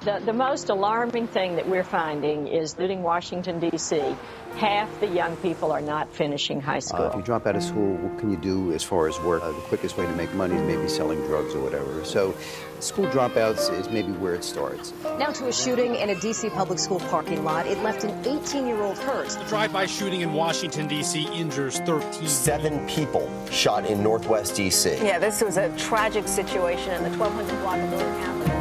The most alarming thing that we're finding is that in Washington, D.C., half the young people are not finishing high school. If you drop out of school, what can you do as far as work? The quickest way to make money is maybe selling drugs or whatever. So school dropouts is maybe where it starts. Now to a shooting in a D.C. public school parking lot. It left an 18-year-old hurt. A drive-by shooting in Washington, D.C. injures 13. 7 people shot in Northwest D.C. Yeah, this was a tragic situation in the 1200 block of Lower Capitol.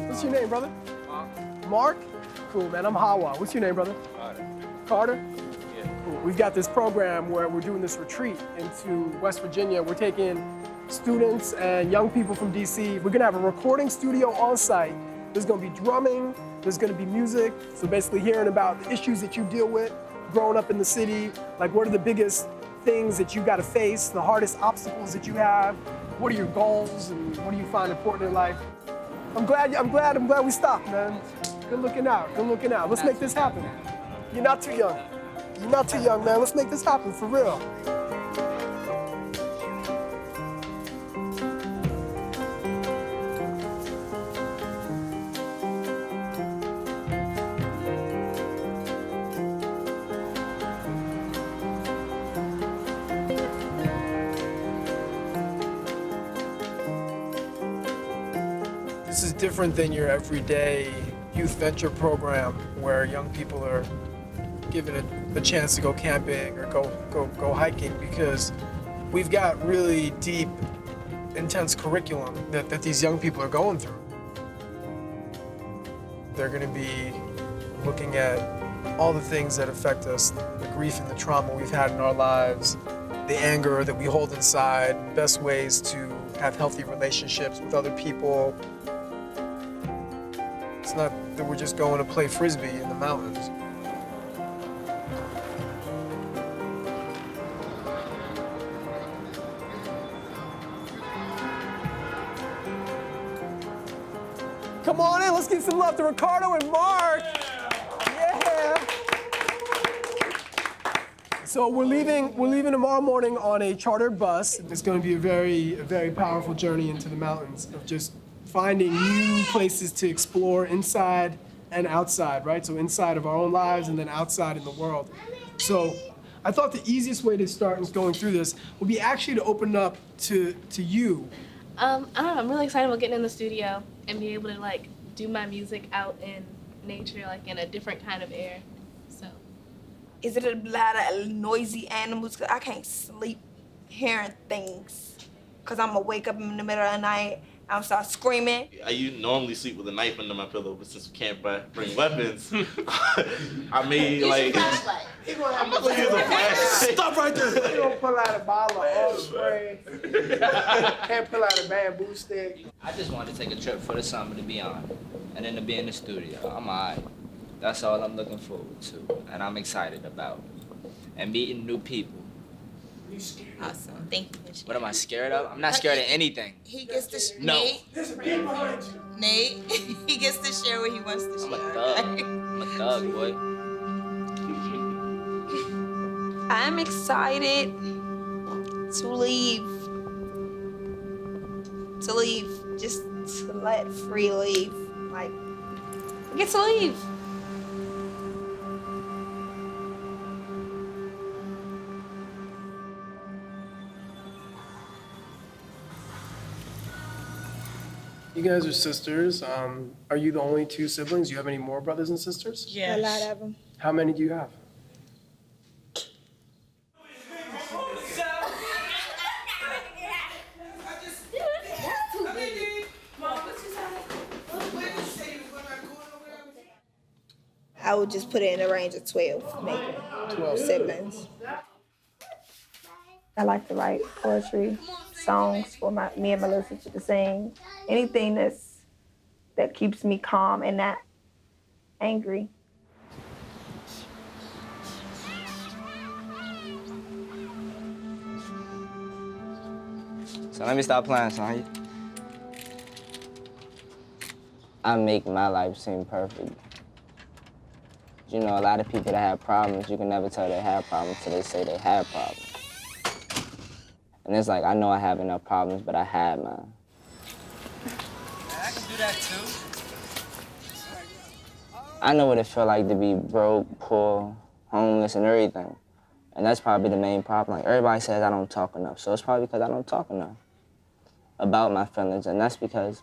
What's your name, brother? Mark? Cool, man. I'm HawaH. What's your name, brother? Carter. Carter? Yeah. Cool. We've got this program where we're doing this retreat into West Virginia. We're taking students and young people from DC. We're gonna have a recording studio on site. There's gonna be drumming, there's gonna be music. So basically hearing about the issues that you deal with growing up in the city, like what are the biggest things that you gotta face, the hardest obstacles that you have, what are your goals, and what do you find important in life? I'm glad we stopped, man. Good looking out, good looking out. Let's make this happen. You're not too young. You're not too young, man. Let's make this happen, for real. This is different than your everyday youth venture program where young people are given a chance to go camping or go hiking, because we've got really deep, intense curriculum that these young people are going through. They're going to be looking at all the things that affect us, the grief and the trauma we've had in our lives, the anger that we hold inside, best ways to have healthy relationships with other people. It's not that we're just going to play Frisbee in the mountains. Come on in, let's give some love to Ricardo and Mark. Yeah. So we're leaving tomorrow morning on a chartered bus. It's going to be a very powerful journey into the mountains of just finding new places to explore inside and outside, right? So inside of our own lives and then outside in the world. So I thought the easiest way to start in going through this would be actually to open up to you. I don't know, I'm really excited about getting in the studio and be able to like do my music out in nature, like in a different kind of air, so. Is it a lot of noisy animals? 'Cause I can't sleep hearing things. 'Cause I'm gonna wake up in the middle of the night, I'm start screaming. I normally sleep with a knife under my pillow, but since we can't bring weapons, I made like. I'm gonna use a flashlight. Stop right there. You don't pull out a bottle of oil spray. Can't pull out a bamboo stick. I just wanted to take a trip for the summer, to be on, and then to be in the studio. I'm alright. That's all I'm looking forward to, and I'm excited about. And meeting new people. Awesome, thank you. What am I scared of? I'm not scared of anything. He gets to No. Nate, he gets to share what he wants to share. I'm a thug. I'm a thug, boy. I'm excited to leave. Just to let free leave. Like, I get to leave. You guys are sisters. Are you the only 2 siblings? Do you have any more brothers and sisters? Yeah, a lot of them. How many do you have? I would just put it in a range of 12, maybe. 12 siblings. I like to write poetry, songs for me and my little sister to sing. Anything that keeps me calm and not angry. So let me stop playing, son. I make my life seem perfect. You know, a lot of people that have problems, you can never tell they have problems till they say they have problems. And it's like, I know I have enough problems, but I had mine. I can do that too. I know what it felt like to be broke, poor, homeless, and everything. And that's probably the main problem. Like, everybody says I don't talk enough, so it's probably because I don't talk enough about my feelings, and that's because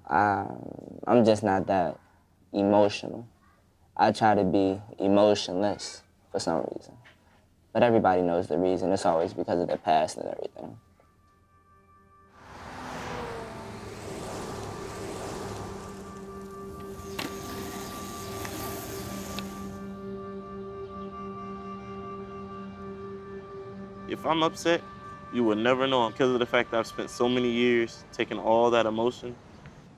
I'm just not that emotional. I try to be emotionless for some reason. But everybody knows the reason. It's always because of their past and everything. If I'm upset, you will never know because of the fact that I've spent so many years taking all that emotion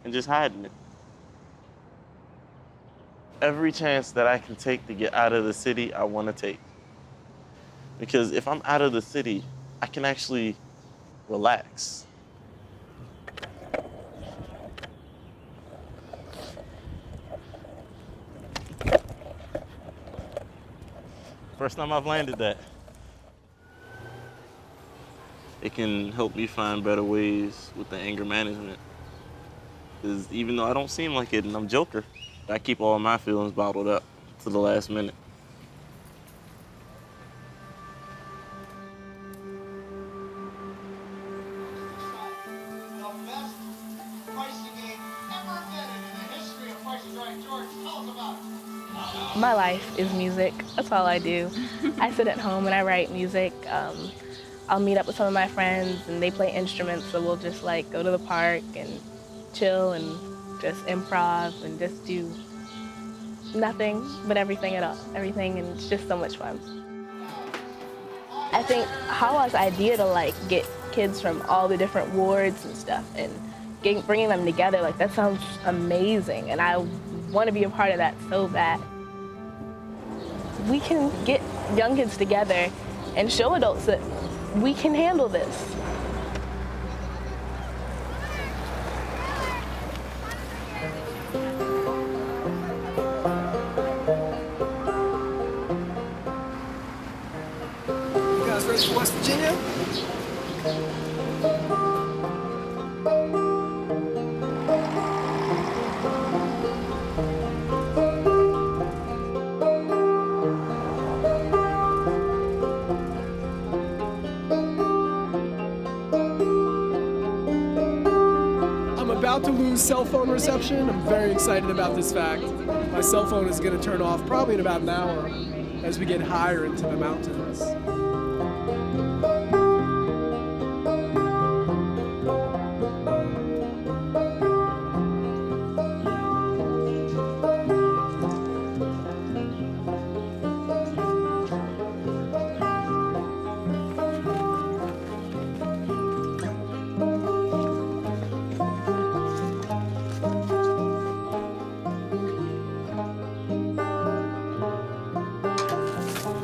and just hiding it. Every chance that I can take to get out of the city, I want to take. Because if I'm out of the city, I can actually relax. First time I've landed that. It can help me find better ways with the anger management. Because even though I don't seem like it and I'm Joker, I keep all my feelings bottled up to the last minute. My life is music. That's all I do. I sit at home and I write music. I'll meet up with some of my friends and they play instruments, so we'll just like go to the park and chill and just improv and just do nothing but everything and it's just so much fun. I think HawaH's idea to like get kids from all the different wards and stuff and bringing them together, like that sounds amazing, and I want to be a part of that so bad. We can get young kids together and show adults that we can handle this. You guys ready for West Virginia? About to lose cell phone reception. I'm very excited about this fact. My cell phone is going to turn off probably in about an hour as we get higher into the mountains.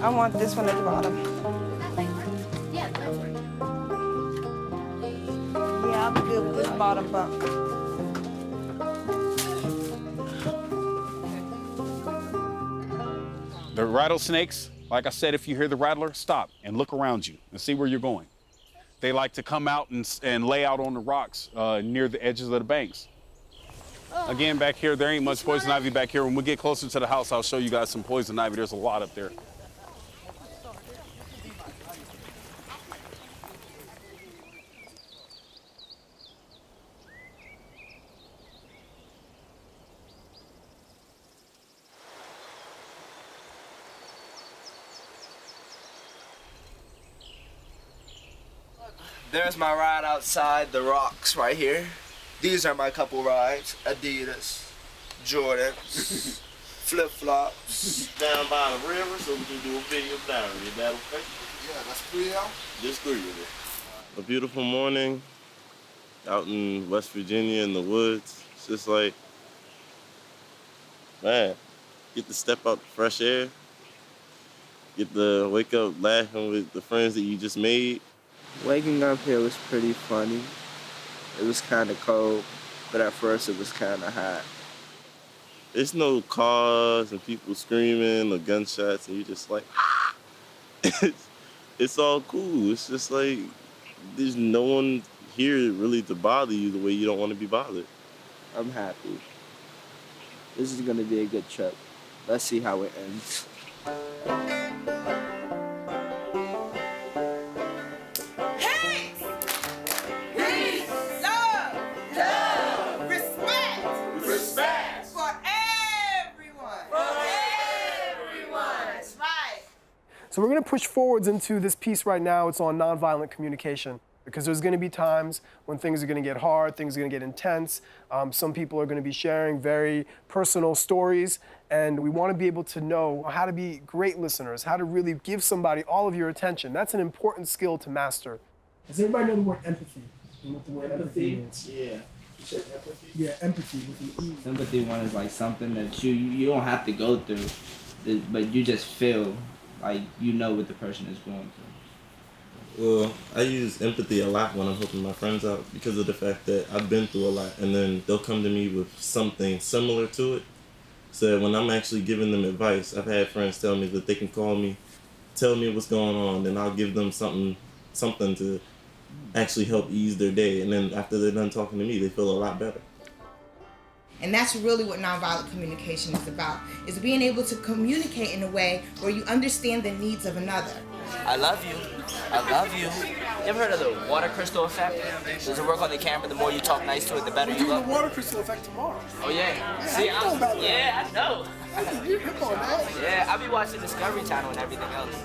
I want this one at the bottom. Yeah, I'll be good with this bottom bunk. The rattlesnakes, like I said, if you hear the rattler, stop and look around you and see where you're going. They like to come out and lay out on the rocks near the edges of the banks. Again, back here, there ain't much poison ivy back here. When we get closer to the house, I'll show you guys some poison ivy. There's a lot up there. There's my ride outside the rocks right here. These are my couple rides. Adidas, Jordans, flip-flops. Down by the river so we can do a video down here. Is that okay? Yeah, that's 3 of them. Just 3 of them. A beautiful morning out in West Virginia in the woods. It's just like, man, get to step out the fresh air. Get to wake up laughing with the friends that you just made. Waking up here was pretty funny. It was kind of cold, but at first it was kind of hot. There's no cars and people screaming or gunshots, and you're just like, it's it's all cool. It's just like there's no one here really to bother you the way you don't want to be bothered. I'm happy. This is gonna be a good trip. Let's see how it ends. So we're going to push forwards into this piece right now. It's on nonviolent communication, because there's going to be times when things are going to get hard, things are going to get intense. Some people are going to be sharing very personal stories, and we want to be able to know how to be great listeners, how to really give somebody all of your attention. That's an important skill to master. Does everybody know the word empathy? You know what the word empathy means? Yeah. You said empathy? Yeah, empathy with an E. Sympathy one is like something that you don't have to go through, but you just feel like you know what the person is going through. Well, I use empathy a lot when I'm helping my friends out because of the fact that I've been through a lot, and then they'll come to me with something similar to it. So when I'm actually giving them advice, I've had friends tell me that they can call me, tell me what's going on, and I'll give them something to actually help ease their day. And then after they're done talking to me, they feel a lot better. And that's really what nonviolent communication is about, is being able to communicate in a way where you understand the needs of another. I love you. I love you. You ever heard of the water crystal effect? Does it work on the camera? The more you talk nice to it, the better you look. The water crystal effect tomorrow. Oh yeah. See, I know. You're hip on that. Yeah, I be watching Discovery Channel and everything else.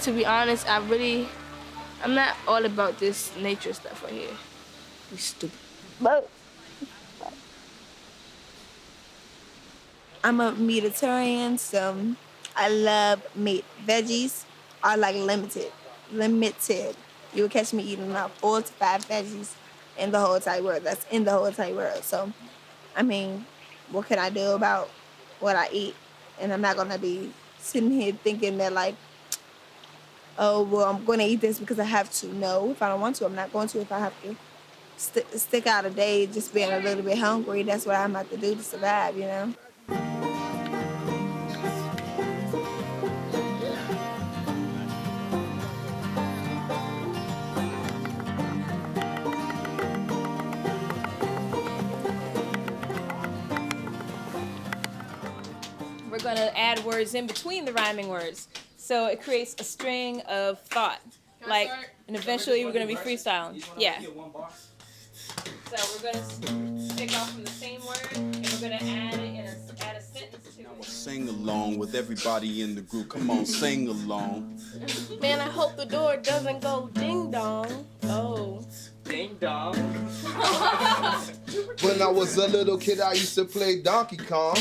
To be honest, I'm not all about this nature stuff right here. You stupid. But I'm a meatitarian, so I love meat. Veggies are like limited. You will catch me eating about 4 to 5 veggies in the whole entire world. That's in the whole entire world. So, I mean, what can I do about what I eat? And I'm not gonna be sitting here thinking that like, oh, well, I'm gonna eat this because I have to. No, if I don't want to, I'm not going to. If I have to stick out a day just being a little bit hungry, that's what I'm about to do to survive, you know? We're going to add words in between the rhyming words. So it creates a string of thought. And eventually we're going to be freestyling. Yeah. So we're going to pick off from the same word, and we're going to add a sentence to it. Sing along with everybody in the group. Come on, sing along. man, I hope the door doesn't go ding dong. Oh. Ding dong. When I was a little kid, I used to play Donkey Kong.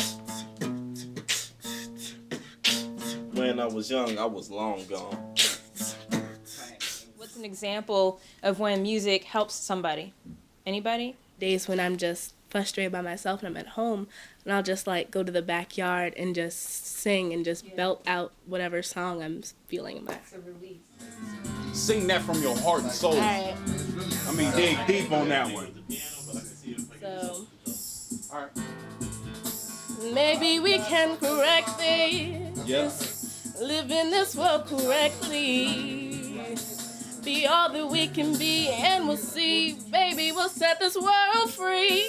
When I was young, I was long gone. What's an example of when music helps somebody? Anybody? Days when I'm just frustrated by myself and I'm at home, and I'll just like go to the backyard and just sing and just belt out whatever song I'm feeling in my. It's a release. Sing that from your heart and soul. All right. I mean, dig deep on that one. So. All right. Maybe we can correct this. Yes. Live in this world correctly. Be all that we can be, and we'll see. Baby, we'll set this world free.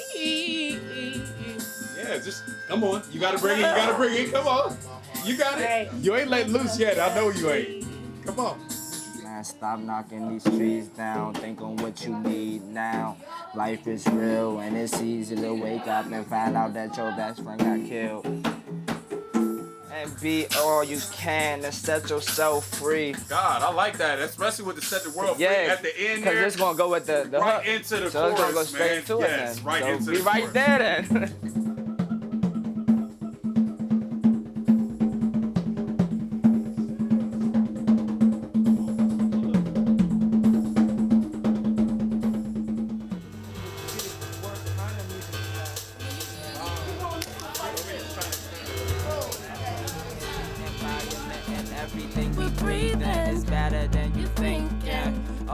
Yeah, just come on. You gotta bring it. You gotta bring it. Come on. You got it. Right. You ain't let loose yet. I know you ain't. Come on. Man, stop knocking these trees down. Think on what you need now. Life is real, and it's easy to wake up and find out that your best friend got killed. And be all you can and set yourself free. God, I like that, especially with the set the world free at the end there. Because it's gonna go with the right hook. into the so chorus, it's gonna go straight man. into it Yes, then. right so into be the right chorus. there then.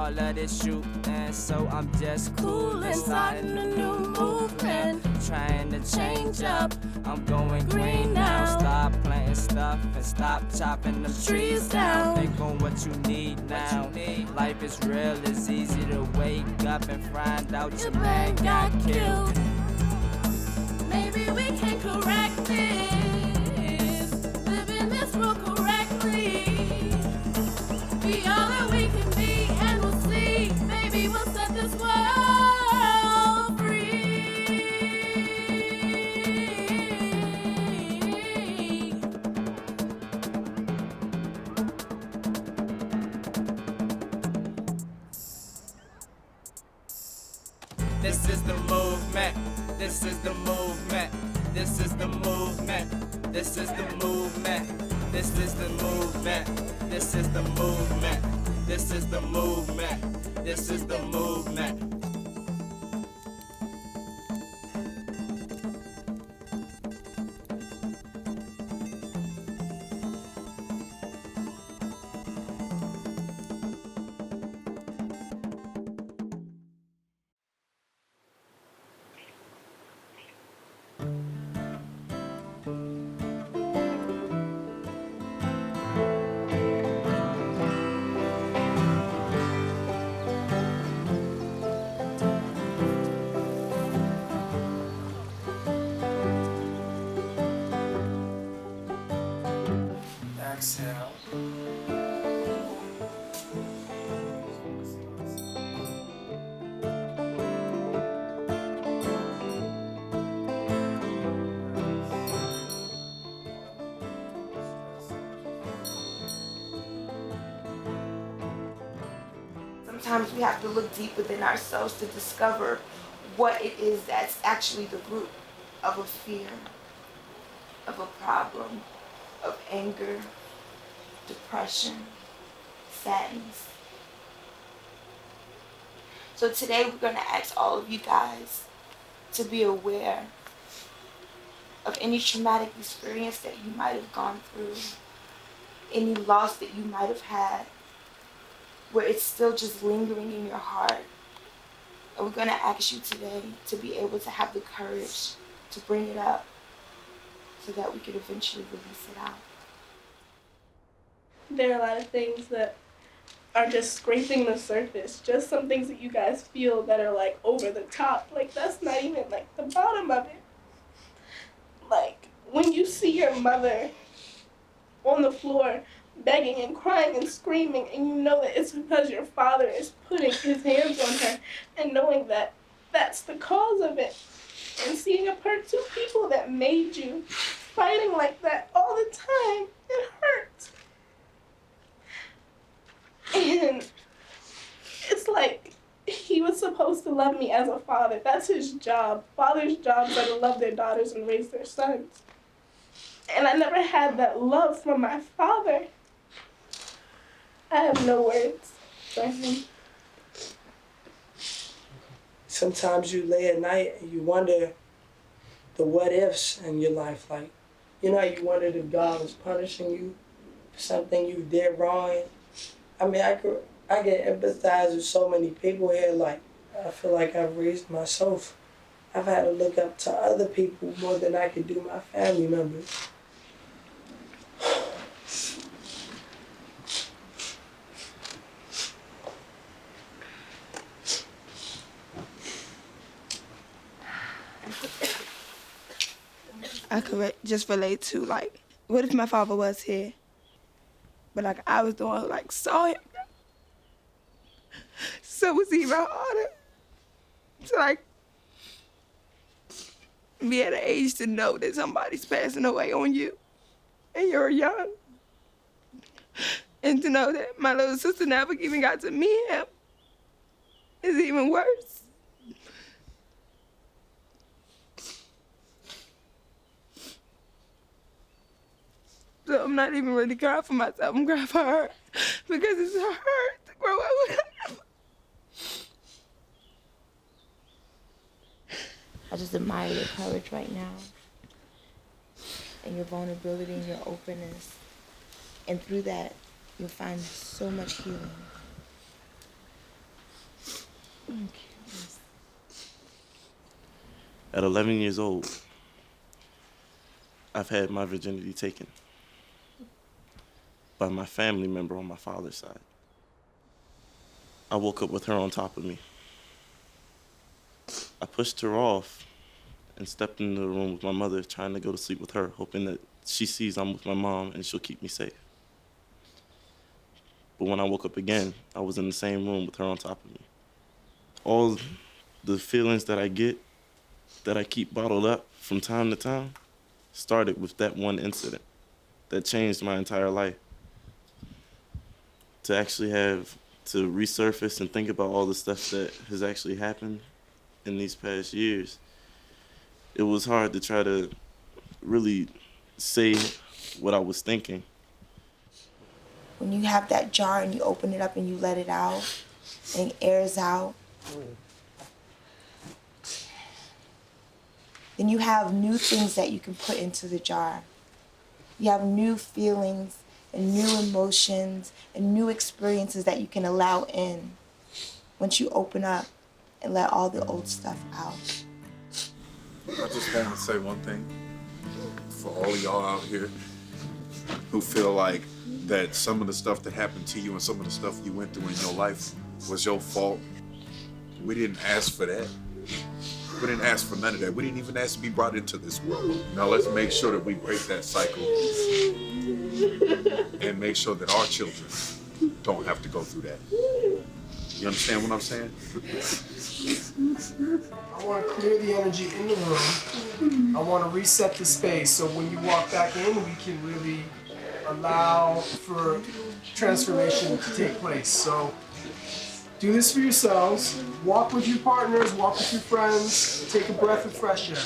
all of this shooting, so I'm just cool and starting a new movement. Trying to change up, I'm going green now. Stop planting stuff and stop chopping them trees down. Think on what you need now. Life is real, it's easy to wake up and find out your man got killed. Maybe we can correct this, living this world correctly. Be all that we can be, and we'll see. Maybe we'll set this world free. This is the movement. This is the movement. This is the movement. This is the movement. This is the movement. This is the movement. This is the movement. This is the movement. Exhale. Sometimes we have to look deep within ourselves to discover what it is that's actually the root of a fear, of a problem, of anger, depression, sadness. So today we're going to ask all of you guys to be aware of any traumatic experience that you might have gone through, any loss that you might have had, where it's still just lingering in your heart. And we're going to ask you today to be able to have the courage to bring it up so that we could eventually release it out. There are a lot of things that are just scraping the surface. Just some things that you guys feel that are like over the top. Like that's not even like the bottom of it. Like when you see your mother on the floor begging and crying and screaming, and you know that it's because your father is putting his hands on her, and knowing that that's the cause of it, and seeing two people that made you fighting like that all the time, it hurts. And it's like he was supposed to love me as a father. That's his job. Fathers' jobs are to love their daughters and raise their sons. And I never had that love from my father. I have no words for him. Sometimes you lay at night and you wonder the what ifs in your life. Like, you know how you wondered if God was punishing you for something you did wrong? I mean, I get empathize with so many people here. Like, I feel like I've raised myself. I've had to look up to other people more than I could do my family members. I could just relate to, like, what if my father was here? But, like, I was the one who, like, saw him. So it was even harder to, like, be at an age to know that somebody's passing away on you and you're young. And to know that my little sister never even got to meet him is even worse. So I'm not even really crying for myself, I'm crying for her. Because it's hurt to grow up with her. I just admire your courage right now and your vulnerability and your openness. And through that, you'll find so much healing. At 11 years old, I've had my virginity taken by my family member on my father's side. I woke up with her on top of me. I pushed her off and stepped into the room with my mother, trying to go to sleep with her, hoping that she sees I'm with my mom and she'll keep me safe. But when I woke up again, I was in the same room with her on top of me. All the feelings that I get, that I keep bottled up from time to time, started with that one incident that changed my entire life. To actually have to resurface and think about all the stuff that has actually happened in these past years, it was hard to try to really say what I was thinking. When you have that jar and you open it up and you let it out and it airs out, then you have new things that you can put into the jar. You have new feelings and new emotions and new experiences that you can allow in once you open up and let all the old stuff out. I just want to say one thing for all of y'all out here who feel like that some of the stuff that happened to you and some of the stuff you went through in your life was your fault. We didn't ask for that. We didn't ask for none of that. We didn't even ask to be brought into this world. Now let's make sure that we break that cycle and make sure that our children don't have to go through that. You understand what I'm saying? I want to clear the energy in the room. I want to reset the space so when you walk back in, we can really allow for transformation to take place. So do this for yourselves. Walk with your partners, walk with your friends, take a breath of fresh air.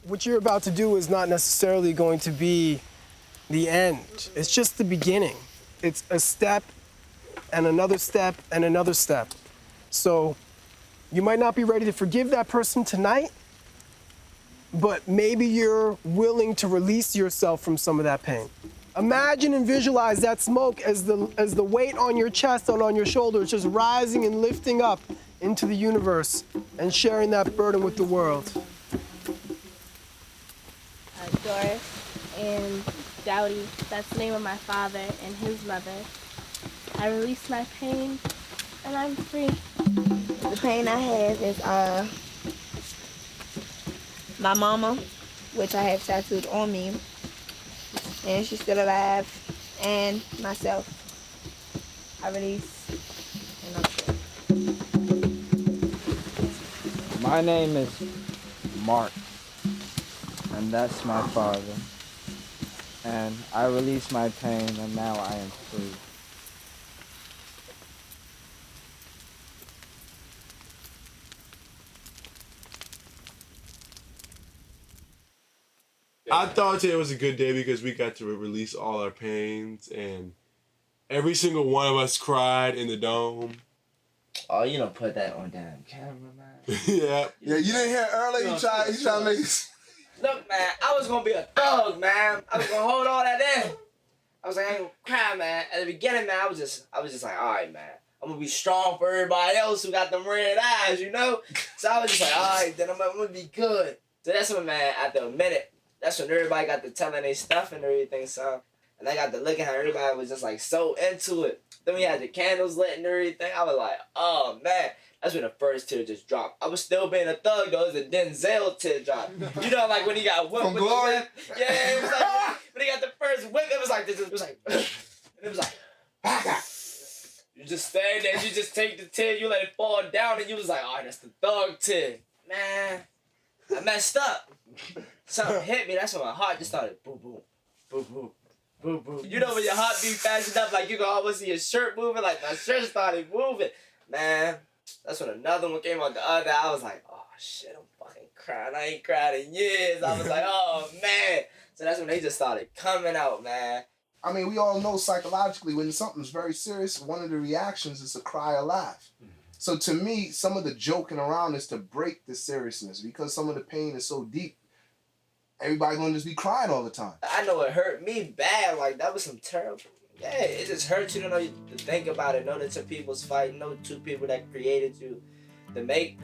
What you're about to do is not necessarily going to be the end. It's just the beginning. It's a step and another step and another step. So you might not be ready to forgive that person tonight, but maybe you're willing to release yourself from some of that pain. Imagine and visualize that smoke as the weight on your chest and on your shoulders just rising and lifting up into the universe and sharing that burden with the world. Doris and Dowdy, that's the name of my father and his mother. I release my pain and I'm free. The pain I have is my mama, which I have tattooed on me, and she's still alive, and myself. I release and I'm free. My name is Mark, and that's my father. And I release my pain, and now I am free. I thought today was a good day because we got to release all our pains, and every single one of us cried in the dome. Oh, you don't put that on damn camera, man. Yeah. Yeah, you didn't hear earlier. He tried to make it. Look, man, I was gonna be a thug, man. I was gonna hold all that in. I was like, I ain't gonna cry, man. At the beginning, man, I was just like, all right, man. I'm gonna be strong for everybody else who got them red eyes, you know? So I was just like, all right, then I'm gonna be good. So that's when, man, after a minute, that's when everybody got to telling their stuff and everything, so. And I got to look at how everybody was just like so into it. Then we had the candles lit and everything. I was like, oh, man. That's when the first tear just dropped. I was still being a thug, though. It was a Denzel tear drop. You know, like when he got whipped with the whip? Yeah, it was like, when he got the first whip, it was like this. It was like, and it was like, you just stand there, you just take the tear, you let it fall down, and you was like, all right, that's the thug tear. Man, I messed up. Something hit me. That's when my heart just started boom, boom, boom, boom. Boom, boom. You know when your heart beat fast enough, like you can almost see your shirt moving, like my shirt started moving. Man, that's when another one came on the other. I was like, oh shit, I'm fucking crying. I ain't cried in years. I was like, oh man. So that's when they just started coming out, man. I mean, we all know psychologically when something's very serious, one of the reactions is to cry or laugh. So to me, some of the joking around is to break the seriousness because some of the pain is so deep. Everybody gonna just be crying all the time. I know it hurt me bad. Like, that was some terrible. Yeah, it just hurts you to know, to think about it. Know that two people's fighting. Know two people that created you. To make,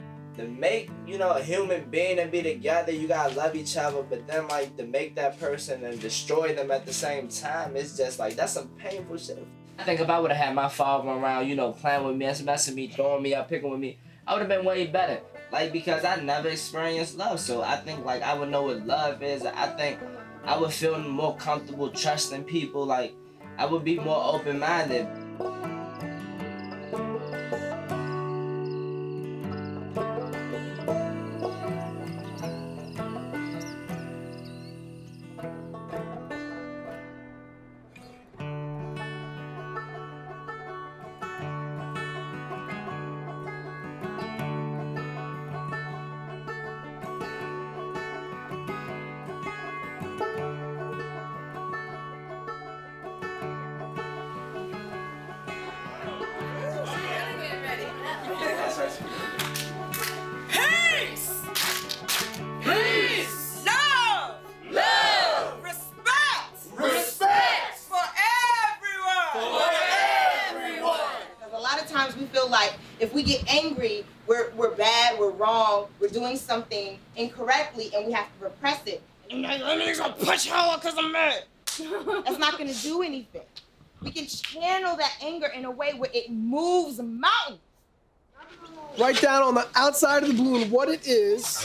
you know, a human being and be together, you gotta love each other. But then, like, to make that person and destroy them at the same time, it's just like, that's some painful shit. I think if I would have had my father around, you know, playing with me, messing me, throwing me up, picking with me, I would have been way better. Like, because I never experienced love, so I think, like, I would know what love is. I think I would feel more comfortable trusting people. Like, I would be more open-minded. Peace! Peace! Love! Love! Respect! Respect! For everyone! For everyone! Because a lot of times we feel like if we get angry, we're bad, we're wrong, we're doing something incorrectly, and we have to repress it. And I'm like, I'm gonna push HawaH because I'm mad. That's not gonna do anything. We can channel that anger in a way where it moves mountains. Write down on the outside of the balloon what it is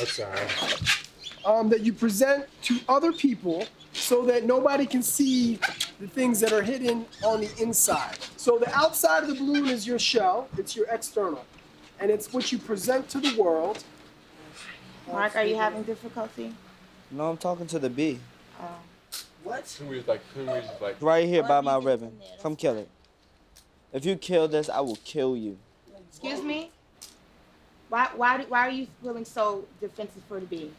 that you present to other people so that nobody can see the things that are hidden on the inside. So the outside of the balloon is your shell, it's your external, and it's what you present to the world. Mark, are you having difficulty? No, I'm talking to the bee. What? Right here by my ribbon. Come kill it. If you kill this, I will kill you. Excuse me? Why are you feeling so defensive for the bee?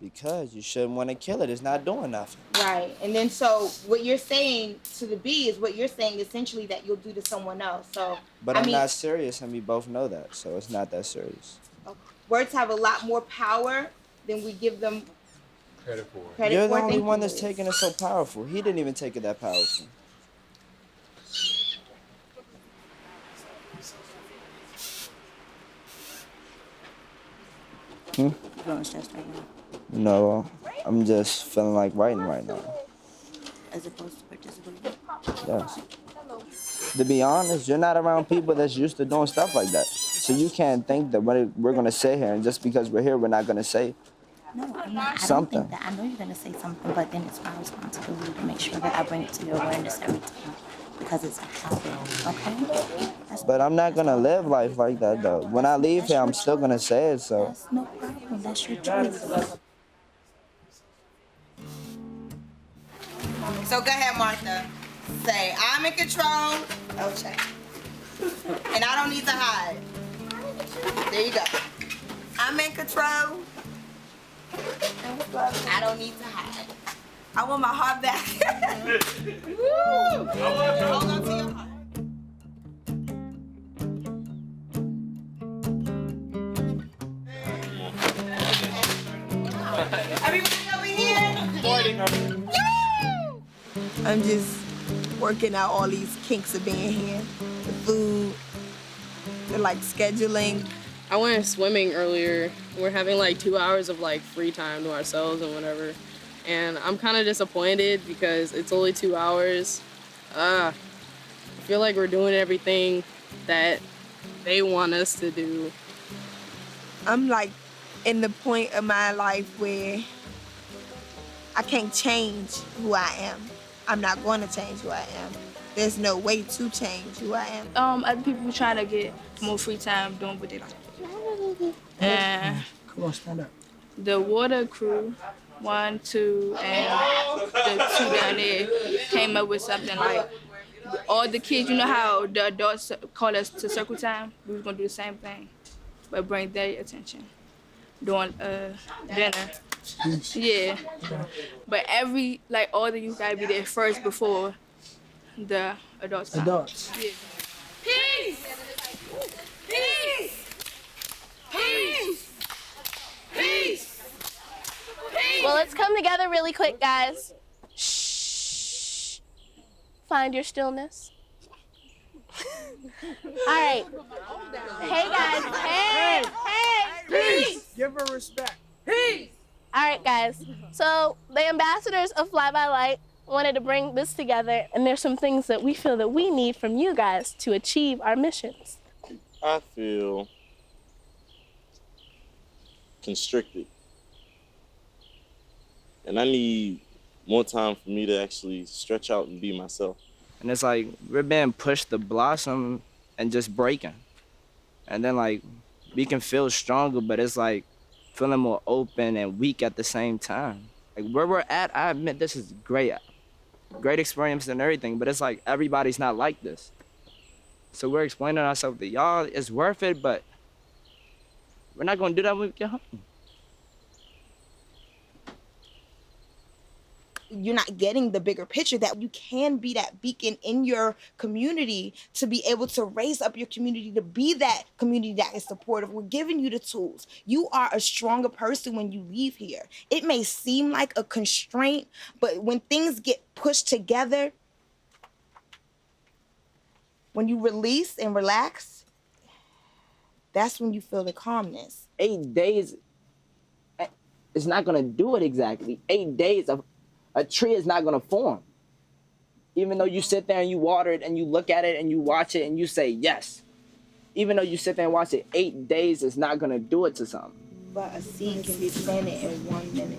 Because you shouldn't want to kill it. It's not doing nothing. Right. And then so what you're saying to the bee is what you're saying essentially that you'll do to someone else. So But I'm not serious, and we both know that, so it's not that serious. Words have a lot more power than we give them credit for. You're the only one that's taking it so powerful. He didn't even take it that powerful. You feeling stressed right now? No, I'm just feeling like writing right now. As opposed to participating? Yes. To be honest, you're not around people that's used to doing stuff like that. So you can't think that we're going to sit here and just because we're here, we're not going to say No, I'm not. I something. don't think that. I know you're going to say something, but then it's my responsibility to make sure that I bring it to your awareness every time because it's a habit, okay? But I'm not going to live life like that, though. When I leave here, I'm still going to say it, so. That's no problem. That's your choice. So go ahead, Martha. Say, I'm in control. Okay. And I don't need to hide. There you go. I'm in control. I don't need to hide. I want my heart back. Woo! Hold on to your heart. I'm just working out all these kinks of being here. The food, the like scheduling. I went swimming earlier. We're having like 2 hours of like free time to ourselves and whatever. And I'm kind of disappointed because it's only 2 hours. I feel like we're doing everything that they want us to do. I'm like in the point of my life where I can't change who I am. I'm not going to change who I am. There's no way to change who I am. Other people trying to get more free time doing what they like. And Come on, stand up. the water crew, 1, 2, and the 2 down there came up with something like all the kids, you know how the adults call us to circle time? We was gonna do the same thing, but bring their attention during dinner. Yeah, but all the youth gotta be there first before the adults come. Adults. Yeah. Peace! Peace! Peace! Peace! Well, let's come together really quick, guys. Shh. Find your stillness. All right. Hey, guys. Hey. Peace. Give her respect. Peace. All right, guys. So the ambassadors of Fly By Light wanted to bring this together, and there's some things that we feel that we need from you guys to achieve our missions. I feel constricted. And I need more time for me to actually stretch out and be myself. And it's like we're being pushed to blossom and just breaking. And then like we can feel stronger, but it's like feeling more open and weak at the same time. Like where we're at, I admit this is great experience and everything, but it's like everybody's not like this. So we're explaining ourselves to y'all, it's worth it, but we're not gonna do that when we get home. You're not getting the bigger picture that you can be that beacon in your community to be able to raise up your community, to be that community that is supportive. We're giving you the tools. You are a stronger person when you leave here. It may seem like a constraint, but when things get pushed together, when you release and relax, that's when you feel the calmness. 8 days is not gonna do it exactly. 8 days of a tree is not gonna form. Even though you sit there and you water it and you look at it and you watch it and you say yes. Even though you sit there and watch it, 8 days is not gonna do it to something. But a seed can be planted in 1 minute.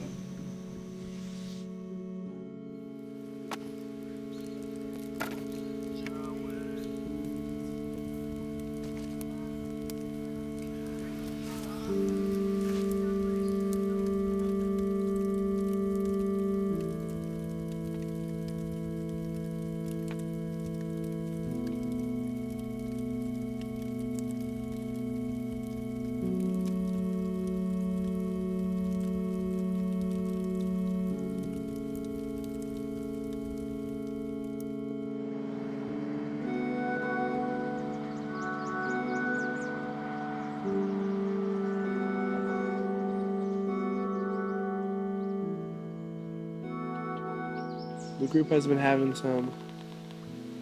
The group has been having some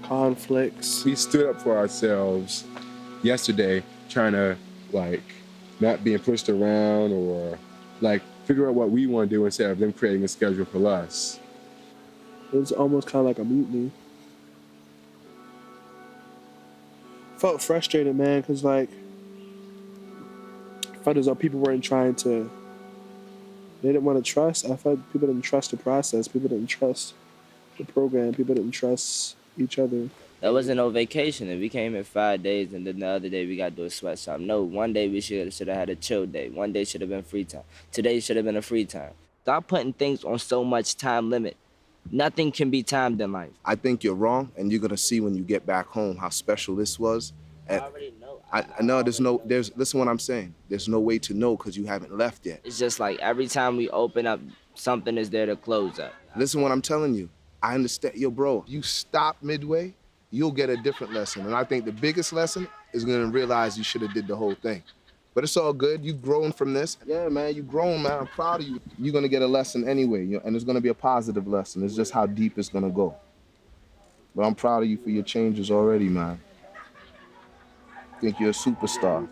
conflicts. We stood up for ourselves yesterday, trying to not being pushed around or figure out what we want to do instead of them creating a schedule for us. It was almost kind of like a mutiny. Felt frustrated, man, because I felt as though people weren't trying to. They didn't want to trust. I felt people didn't trust the process. People didn't trust the program. People didn't trust each other. That wasn't no vacation. If we came in 5 days and then the other day we got to do a sweatshop. No, one day we should have had a chill day. One day should have been free time. Today should have been a free time. Stop putting things on so much time limit. Nothing can be timed in life. I think you're wrong, and you're gonna see when you get back home how special this was. I already know. I know listen what I'm saying. There's no way to know because you haven't left yet. It's just like every time we open up, something is there to close up. Listen what I'm telling you. I understand. Yo, bro, you stop midway, you'll get a different lesson. And I think the biggest lesson is gonna realize you should have did the whole thing. But it's all good. You've grown from this. Yeah, man, you've grown, man. I'm proud of you. You're gonna get a lesson anyway, and it's gonna be a positive lesson. It's just how deep it's gonna go. But I'm proud of you for your changes already, man. I think you're a superstar.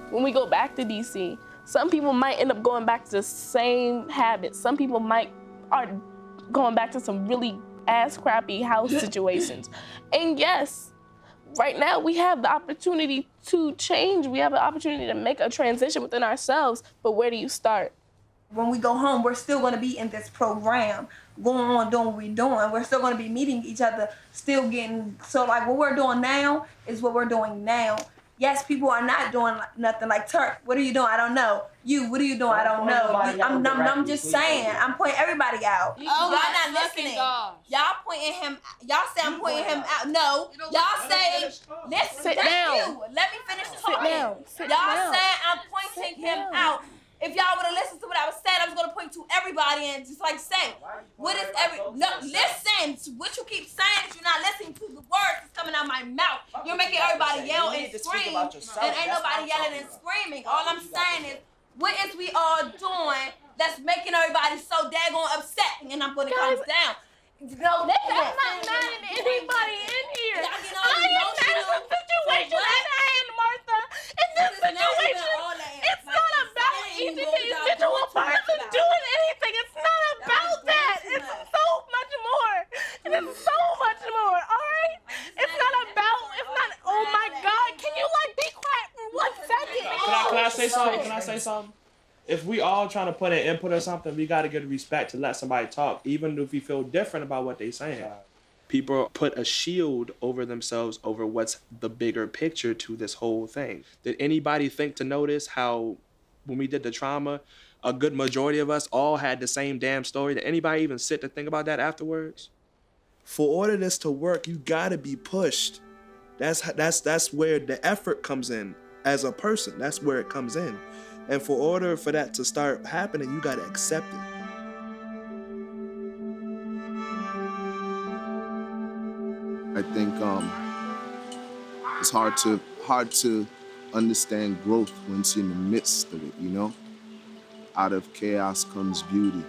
When we go back to DC, some people might end up going back to the same habits. Some people are going back to some really ass crappy house situations. And yes, right now we have the opportunity to change. We have the opportunity to make a transition within ourselves, but where do you start? When we go home, we're still gonna be in this program, going on doing what we're doing. We're still gonna be meeting each other, still getting, so like what we're doing now is what we're doing now. Yes, people are not doing nothing like Turk. What are you doing? I don't know. You, what are you doing? I don't know. I'm just saying. I'm pointing everybody out. Oh, y'all not listening. Y'all pointing him. Y'all say I'm pointing him out. No, y'all say. Listen, Sit down. you. Let me finish talking. Sit Y'all down. saying I'm pointing him out. If y'all would have listened to what I was saying, I was gonna point to everybody and just like say, what is no, listen. What you keep saying is you're not listening to the words that's coming out of my mouth. You're making everybody yell and scream, and ain't nobody yelling and screaming. All I'm saying is, what is we all doing that's making everybody so daggone upset? And I'm gonna calm down. No, I'm not mad at anybody in here. I am mad at the situation at hand, Martha. In this situation, it's not about each individual person doing anything. It's not about that. It's so much more. It's so much more, all right? It's not, oh my God, can you like be quiet for 1 second? Can I say something? Can I say something? If we all trying to put an input or something, we got to give respect to let somebody talk, even if we feel different about what they saying. People put a shield over themselves over what's the bigger picture to this whole thing. Did anybody think to notice how when we did the trauma, a good majority of us all had the same damn story? Did anybody even sit to think about that afterwards? For order this to work, you got to be pushed. That's where the effort comes in as a person. That's where it comes in. And for order for that to start happening, you gotta accept it. I think it's hard to understand growth once you're in the midst of it, you know? Out of chaos comes beauty.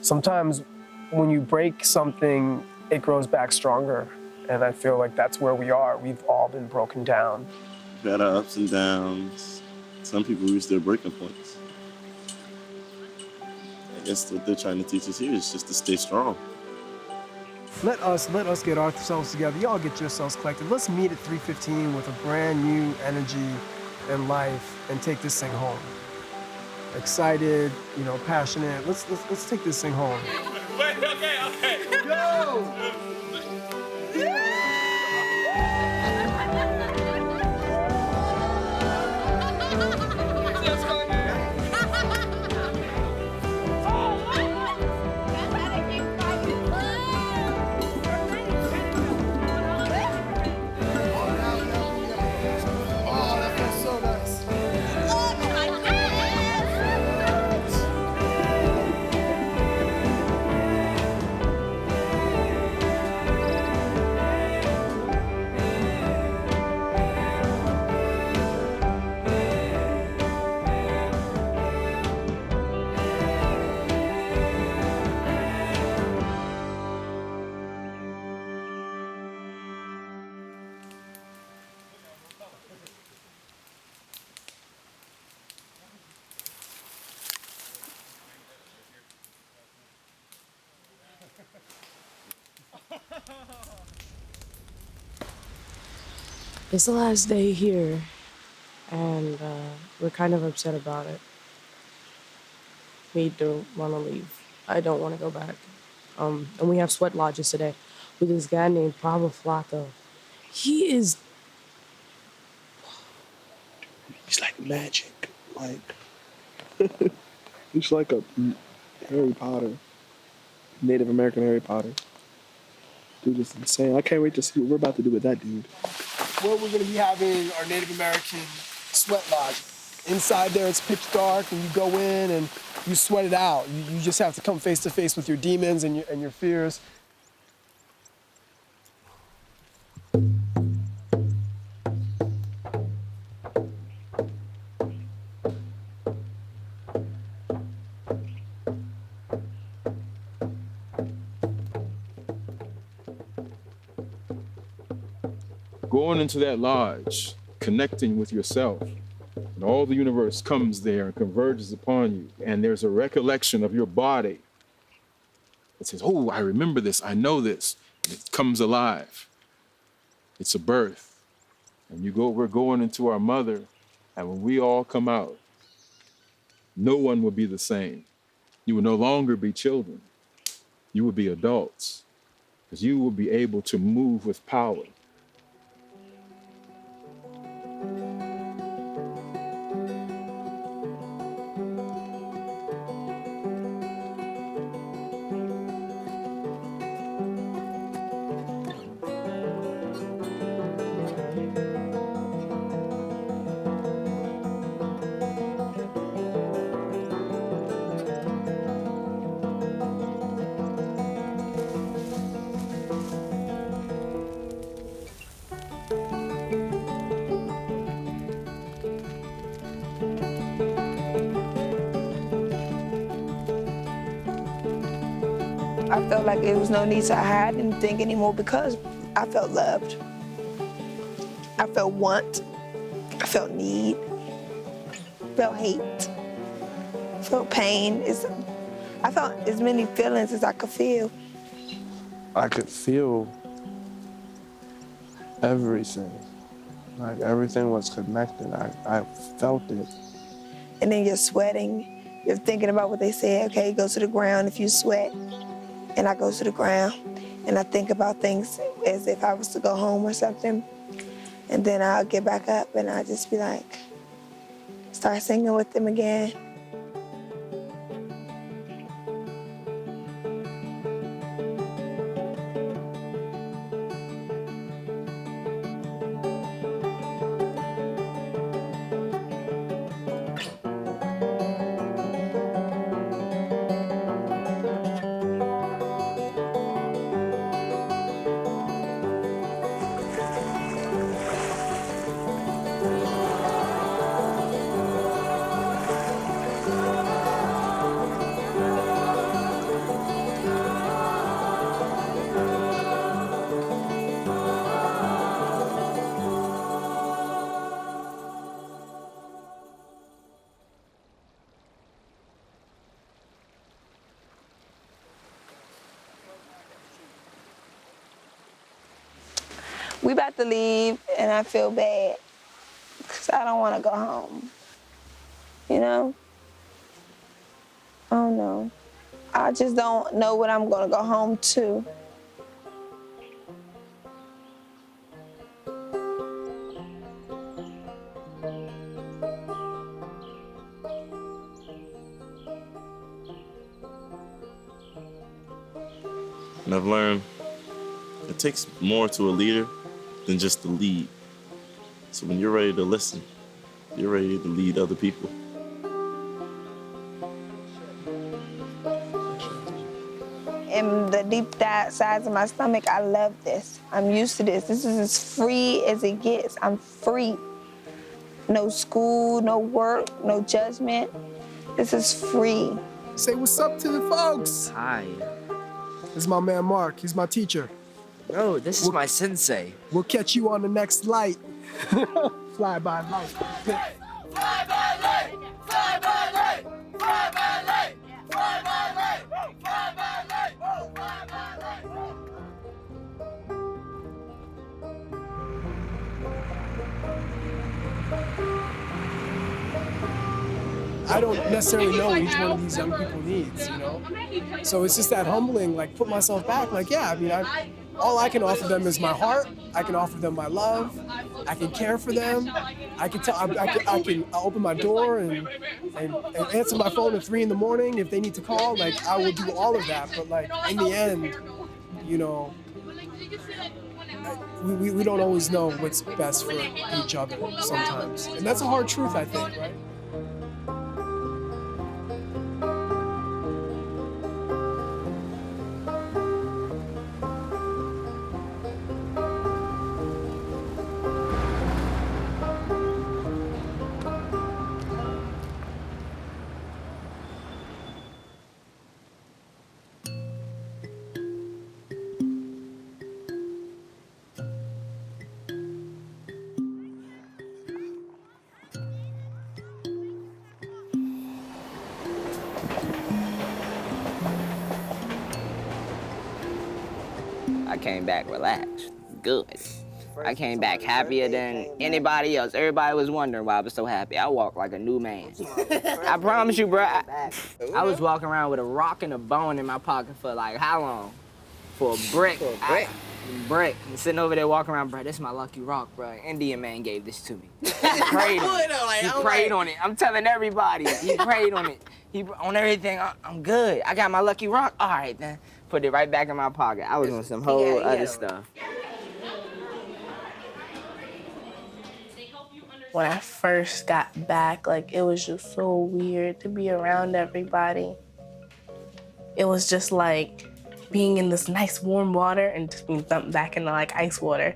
Sometimes when you break something, it grows back stronger. And I feel like that's where we are. We've all been broken down. We've had our ups and downs. Some people reach their breaking points. I guess what they're trying to teach us here is just to stay strong. Let us get ourselves together. Y'all get yourselves collected. Let's meet at 3:15 with a brand new energy and life and take this thing home. Excited, passionate. Let's take this thing home. Wait, okay. Go! It's the last day here, and we're kind of upset about it. We don't want to leave. I don't want to go back. And we have sweat lodges today with this guy named Pablo Flaco. He's like magic. He's like a Harry Potter, Native American Harry Potter. Dude, it's insane. I can't wait to see what we're about to do with that dude. Where we're going to be having our Native American sweat lodge. Inside there, it's pitch dark, and you go in and you sweat it out. You just have to come face to face with your demons and your fears. going into that lodge, connecting with yourself, and all the universe comes there and converges upon you, and there's a recollection of your body. It says, oh, I remember this, I know this, and it comes alive. It's a birth. And we're going into our mother, and when we all come out, no one will be the same. You will no longer be children. You will be adults, because you will be able to move with power. I felt like there was no need to hide anything anymore because I felt loved. I felt want. I felt need. Felt hate. Felt pain. I felt as many feelings as I could feel. I could feel everything. Like everything was connected. I felt it. And then you're sweating. You're thinking about what they said. Okay, go to the ground if you sweat. And I go to the ground. And I think about things as if I was to go home or something. And then I'll get back up and I'll just be like, start singing with them again. We about to leave, and I feel bad because I don't want to go home. You know? I don't know. I just don't know what I'm going to go home to. And I've learned it takes more to a leader than just to lead. So when you're ready to listen, you're ready to lead other people. In the deep sides of my stomach, I love this. I'm used to this. This is as free as it gets. I'm free. No school, no work, no judgment. This is free. Say what's up to the folks. Hi. This is my man Mark. He's my teacher. Bro, this is my sensei. We'll catch you on the next light. Fly by light. Fly by light! Fly by light! Fly by light! Fly by light! Fly by light! Fly by light! I don't necessarily know each one of these young people needs, you know? So it's just that humbling, like, put myself back, like, yeah, I mean, all I can offer them is my heart. I can offer them my love. I can care for them. I can I'll open my door and answer my phone at 3 a.m. if they need to call. Like, I will do all of that. But, like, in the end, you know, we don't always know what's best for each other sometimes. And that's a hard truth, I think, right? I came back relaxed, good. I came back happier than anybody else. Everybody was wondering why I was so happy. I walked like a new man. I promise you, bro. I was walking around with a rock and a bone in my pocket for like how long? For a brick. Brick. And sitting over there walking around, bro, this is my lucky rock, bro. Indian man gave this to me. He prayed on it. He prayed on it. I'm telling everybody, he prayed on it. He on everything. I'm good. I got my lucky rock. All right, then. Put it right back in my pocket. I was on some whole other stuff. When I first got back, like, it was just so weird to be around everybody. It was just like being in this nice warm water and just being dumped back into like ice water.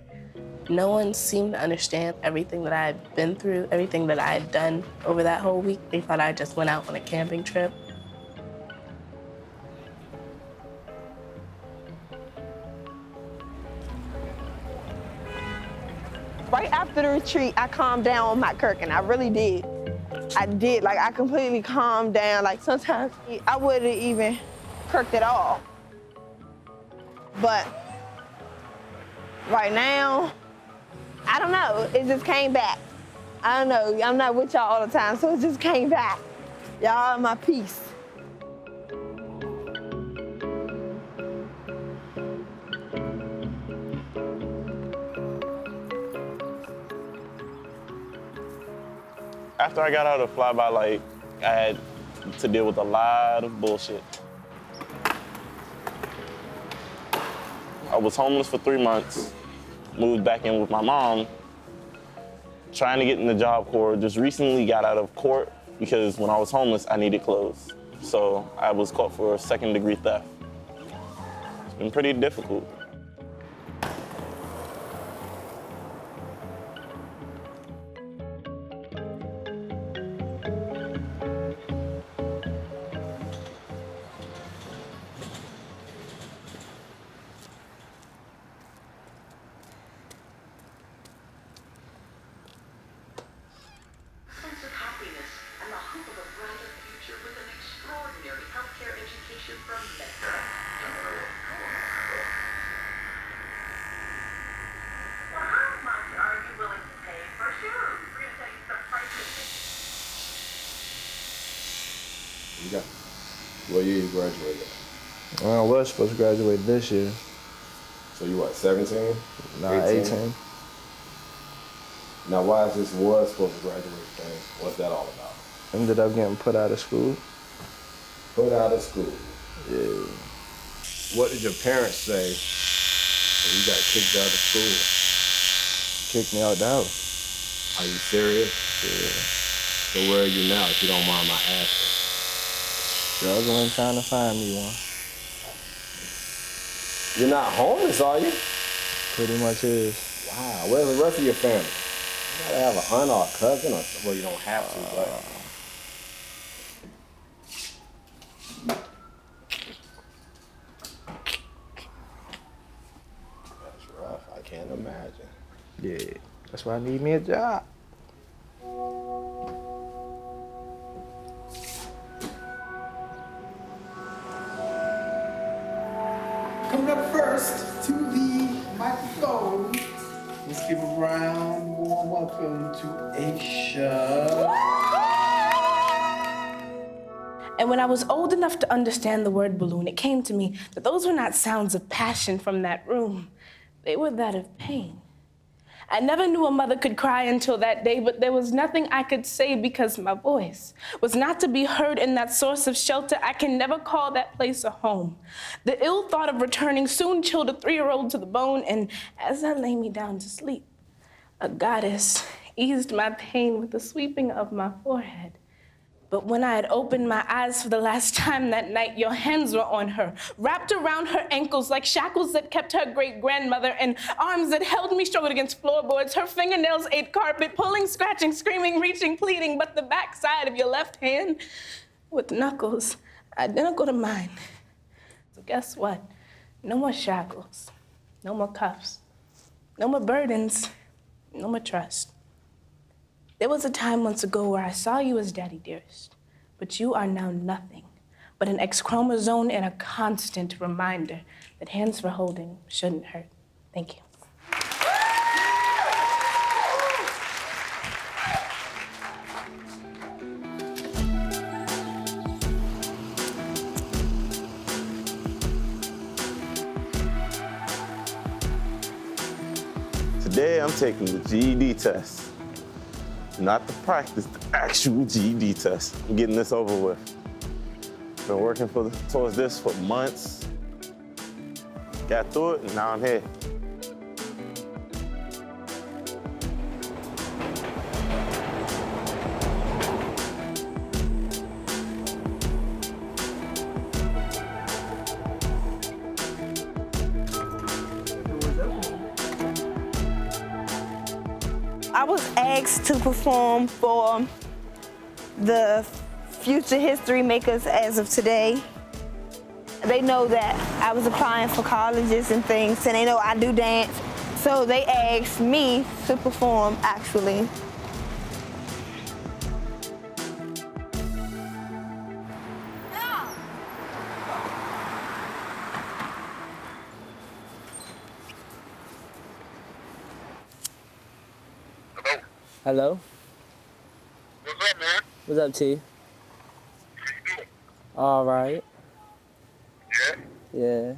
No one seemed to understand everything that I had been through, everything that I had done over that whole week. They thought I just went out on a camping trip. Right after the retreat, I calmed down on my Kirk, and I really did. I did, like, I completely calmed down. Like, sometimes I wouldn't even kirked at all. But right now, I don't know, it just came back. I don't know, I'm not with y'all all the time, so it just came back. Y'all are my peace. After I got out of fly-by light, I had to deal with a lot of bullshit. I was homeless for 3 months, moved back in with my mom, trying to get in the Job Corps. Just recently got out of court because when I was homeless, I needed clothes. So I was caught for second-degree theft. It's been pretty difficult. What year you graduated? I was supposed to graduate this year. So you what, 17? Nah, 18. Now why is this was supposed to graduate thing? What's that all about? Ended up getting put out of school. Put out of school? Yeah. What did your parents say when you got kicked out of school? Kicked me out the house. Are you serious? Yeah. So where are you now, if you don't mind my asking? Struggling trying to find me one. You're not homeless, are you? Pretty much is. Wow, where's the rest of your family? You gotta have an aunt or a cousin or something. Well, you don't have to, but... That's rough, I can't imagine. Yeah, that's why I need me a job. Coming up first to the microphone, let's give a round warm welcome to Asha. And when I was old enough to understand the word balloon, it came to me that those were not sounds of passion from that room. They were that of pain. I never knew a mother could cry until that day, but there was nothing I could say because my voice was not to be heard in that source of shelter. I can never call that place a home. The ill thought of returning soon chilled a 3-year-old to the bone, and as I lay me down to sleep, a goddess eased my pain with the sweeping of my forehead. But when I had opened my eyes for the last time that night, your hands were on her, wrapped around her ankles like shackles that kept her great-grandmother, and arms that held me struggled against floorboards. Her fingernails ate carpet, pulling, scratching, screaming, reaching, pleading, but the backside of your left hand with knuckles identical to mine. So guess what? No more shackles, no more cuffs, no more burdens, no more trust. There was a time months ago where I saw you as Daddy Dearest, but you are now nothing but an X chromosome and a constant reminder that hands for holding shouldn't hurt. Thank you. Today I'm taking the GED test. Not the practice, the actual GED test. I'm getting this over with. Been working towards this for months. Got through it and now I'm here. I was asked to perform for the future history makers as of today. They know that I was applying for colleges and things, and they know I do dance. So they asked me to perform, actually. Hello? What's up, man? What's up, T? How you doing? All right. Yeah? Yeah. You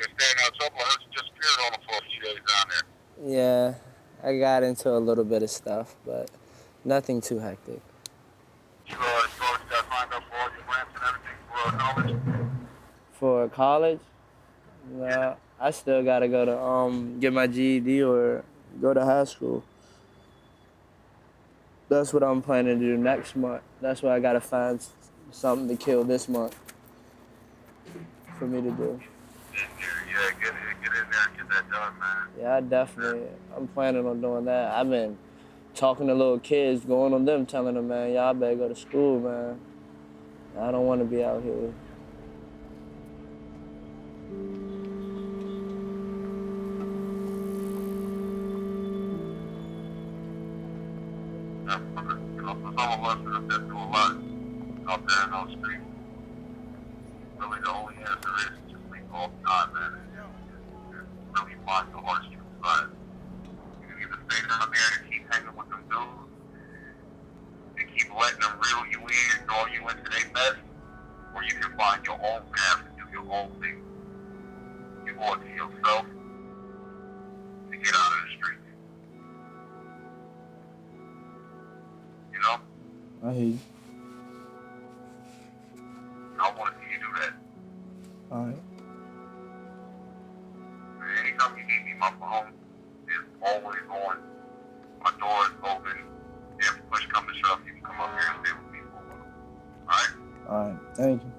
been staying out trouble? I heard you just appeared on them for a few days down there. Yeah. I got into a little bit of stuff, but nothing too hectic. You already got signed up for all your grants and everything for college? For college? No, I still gotta go to get my GED or go to high school. That's what I'm planning to do next month. That's why I gotta find something to kill this month for me to do. Yeah, get in there and get that done, man. Yeah, I'm planning on doing that. I've been talking to little kids, going on them, telling them, man, y'all better go to school, man. I don't want to be out here. For some of us that have been through a lot out there in those streets, really the only answer is just sleep all the time, man. And really find your heart's true side. You can either stay down there and keep hanging with them dudes and keep letting them reel you in, throw you into their mess, or you can find your own path and do your own thing. You owe it to yourself to get out of the streets. You know? I hear you. I want to see you do that. All right. Anytime you need me, my phone is always on. My door is open. If push comes to shove, you can come up here and stay with me for a while. All right? All right. Thank you.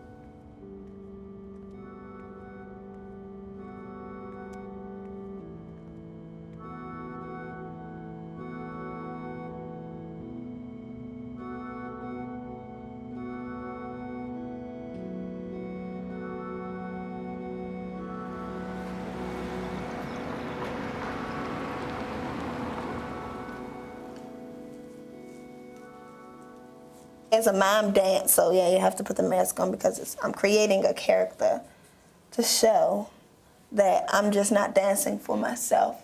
It's a mime dance, so yeah, you have to put the mask on because I'm creating a character to show that I'm just not dancing for myself.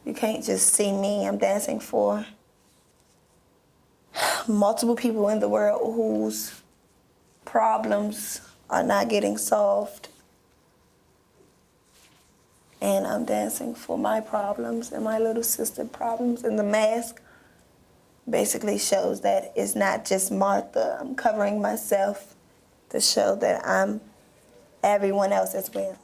You can't just see me, I'm dancing for multiple people in the world whose problems are not getting solved. And I'm dancing for my problems and my little sister's problems, and the mask basically shows that it's not just Martha. I'm covering myself to show that I'm everyone else as well.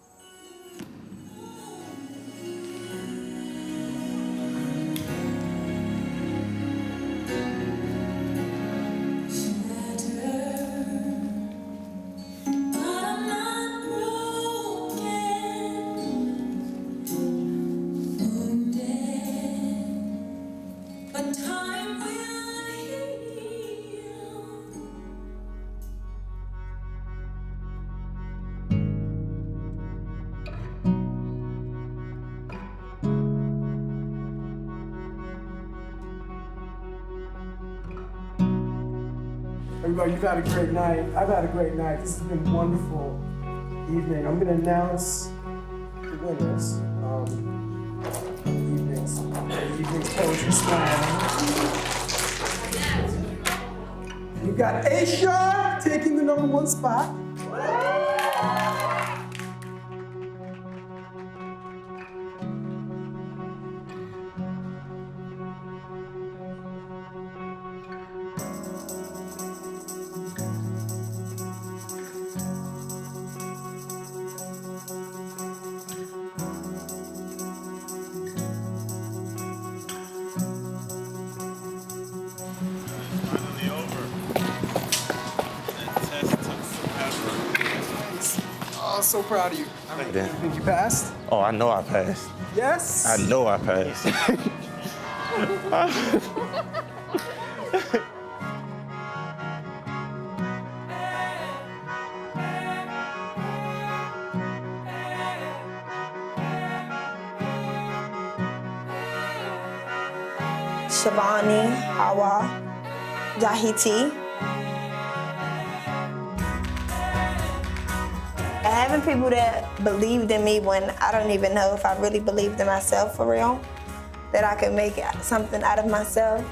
Everybody, you've had a great night. I've had a great night. This has been a wonderful evening. I'm gonna announce the winners. Evening's Poetry Slam. You got Asha taking the #1 spot. Oh, so proud of you. Thank You think you passed? Oh, I know I passed. Yes? I know I passed. Shivani, HawaH, Jahiti. Having people that believed in me when I don't even know if I really believed in myself for real, that I could make something out of myself.